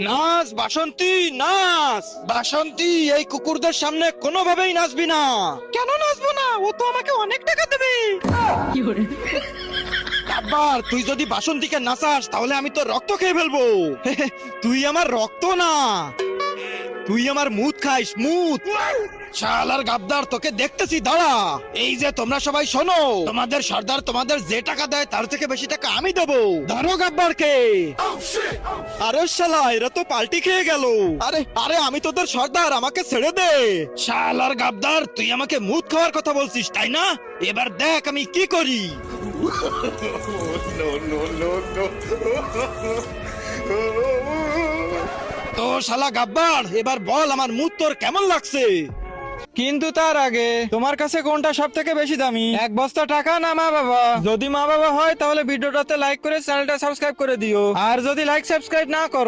নাচ বাসন্তী, নাচ বাসন্তী। এই কুকুরদের সামনে কোনোভাবেই নাচবি না। কেন নাচবো না? ও তো আমাকে অনেক টাকা দেবে। আবার তুই যদি বাসন্তীকে নাচাস তাহলে আমি তো রক্ত খেয়ে ফেলবো। তুই আমার রক্ত না, তুই আমার মুত খাইস, মুত। শালার গাদ্দার, তোকে দেখতেছি, দাঁড়া। এই যে তোমরা সবাই শোনো, তোমাদের সর্দার তোমাদের যে টাকা দেয় তার থেকে বেশি টাকা আমি দেবো। ধরো গাব্বারকে। আরে শালা, এরা তো পাল্টি খেয়ে গেল। আরে আরে, আমি তোদের সর্দার, আমাকে ছেড়ে দে। শালার গাদ্দার, তুই আমাকে মুত খাওয়ার কথা বলছিস তাই না? এবার দেখ আমি কি করি। তো শালা গাব্বার, এবার বল আমার মুত তোর কেমন লাগছে? কিন্তু তার আগে তোমার কাছে কোনটা সব থেকে বেশি দামি, এক বস্তা টাকা না মা বাবা? যদি মা বাবা হয় তাহলে ভিডিওটাতে লাইক করে চ্যানেলটা সাবস্ক্রাইব করে দিও, আর যদি লাইক সাবস্ক্রাইব না করো